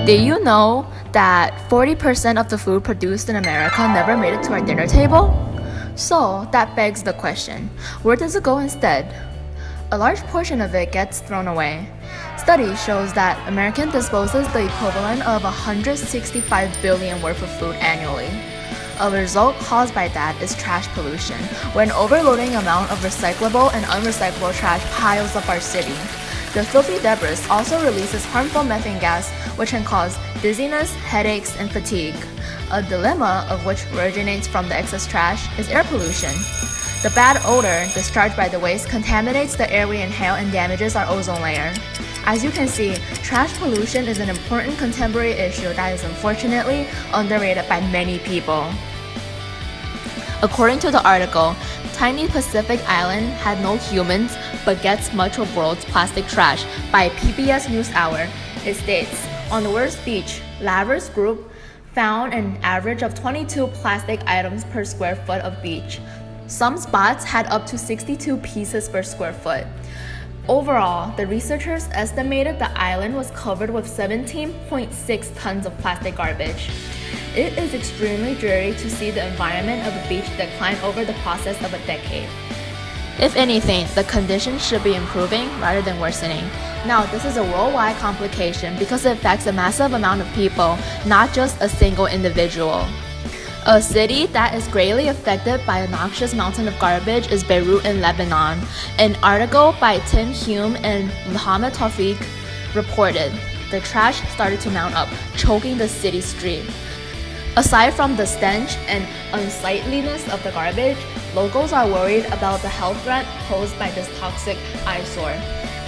Did you know that 40% of the food produced in America never made it to our dinner table? So that begs the question, where does it go instead? A large portion of it gets thrown away. Study shows that American disposes the equivalent of 165 billion worth of food annually. A result caused by that is trash pollution, where an overloading amount of recyclable and unrecyclable trash piles up our city. The filthy debris also releases harmful methane gas, which can cause dizziness, headaches, and fatigue. A dilemma of which originates from the excess trash is air pollution. The bad odor discharged by the waste contaminates the air we inhale and damages our ozone layer. As you can see, trash pollution is an important contemporary issue that is unfortunately underrated by many people. According to the article, tiny Pacific Island had no humans but gets much of world's plastic trash by PBS NewsHour. It states, on the worst beach, Lavers Group found an average of 22 plastic items per square foot of beach. Some spots had up to 62 pieces per square foot. Overall, the researchers estimated the island was covered with 17.6 tons of plastic garbage. It is extremely dreary to see the environment of a beach decline over the process of a decade. If anything, the conditions should be improving rather than worsening. Now, this is a worldwide complication because it affects a massive amount of people, not just a single individual. A city that is greatly affected by a noxious mountain of garbage is Beirut in Lebanon. An article by Tim Hume and Mohammed Tawfiq reported the trash started to mount up, choking the city street. Aside from the stench and unsightliness of the garbage, locals are worried about the health threat posed by this toxic eyesore.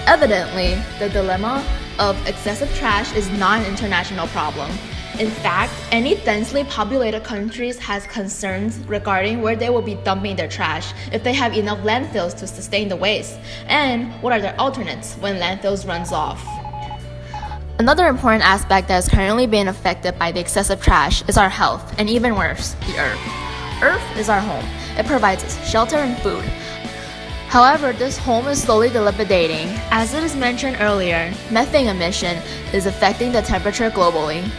Evidently, the dilemma of excessive trash is not an international problem. In fact, any densely populated countries has concerns regarding where they will be dumping their trash, if they have enough landfills to sustain the waste, and what are their alternates when landfills runs off. Another important aspect that is currently being affected by the excessive trash is our health, and even worse, the earth. Earth is our home. It provides us shelter and food. However, this home is slowly dilapidating. As it is mentioned earlier, methane emission is affecting the temperature globally.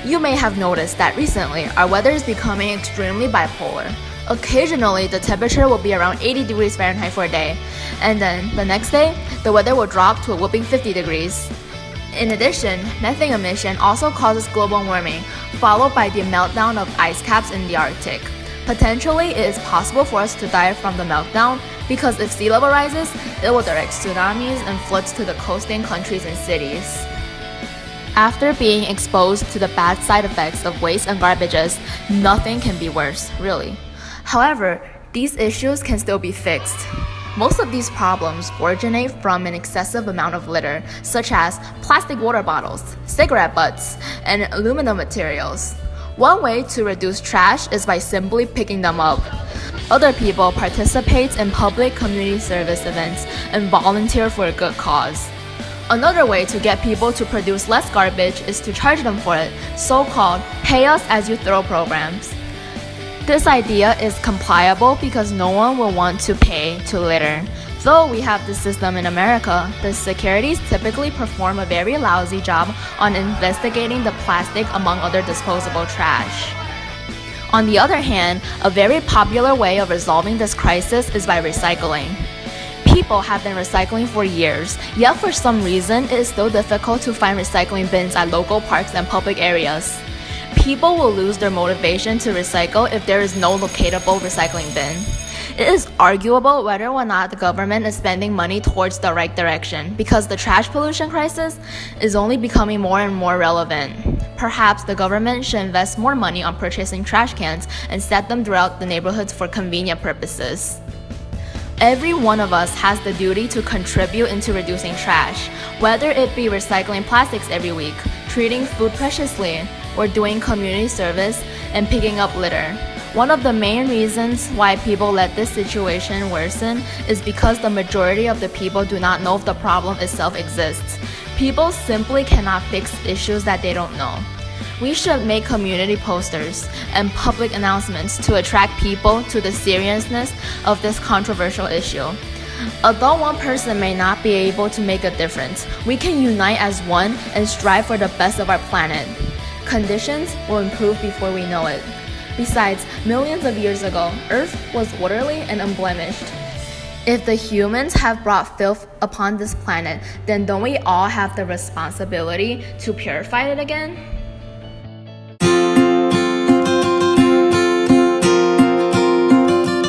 You may have noticed that recently, our weather is becoming extremely bipolar. Occasionally, the temperature will be around 80 degrees Fahrenheit for a day, and then the next day, the weather will drop to a whooping 50 degrees. In addition, methane emission also causes global warming, followed by the meltdown of ice caps in the Arctic. Potentially, it is possible for us to die from the meltdown because if sea level rises, it will direct tsunamis and floods to the coasting countries and cities. After being exposed to the bad side effects of waste and garbages, nothing can be worse, really. However, these issues can still be fixed. Most of these problems originate from an excessive amount of litter, such as plastic water bottles, cigarette butts, and aluminum materials. One way to reduce trash is by simply picking them up. Other people participate in public community service events and volunteer for a good cause. Another way to get people to produce less garbage is to charge them for it, so-called pay us as you throw programs. This idea is compliable because no one will want to pay to litter. Though we have this system in America, the securities typically perform a very lousy job on investigating the plastic among other disposable trash. On the other hand, a very popular way of resolving this crisis is by recycling. People have been recycling for years, yet for some reason it is still difficult to find recycling bins at local parks and public areas. People will lose their motivation to recycle if there is no locatable recycling bin. It is arguable whether or not the government is spending money towards the right direction because the trash pollution crisis is only becoming more and more relevant. Perhaps the government should invest more money on purchasing trash cans and set them throughout the neighborhoods for convenient purposes. Every one of us has the duty to contribute into reducing trash, whether it be recycling plastics every week, treating food preciously, or doing community service and picking up litter. One of the main reasons why people let this situation worsen is because the majority of the people do not know if the problem itself exists. People simply cannot fix issues that they don't know. We should make community posters and public announcements to attract people to the seriousness of this controversial issue. Although one person may not be able to make a difference, we can unite as one and strive for the best of our planet. Conditions will improve before we know it. Besides, millions of years ago, Earth was orderly and unblemished. If the humans have brought filth upon this planet, then don't we all have the responsibility to purify it again?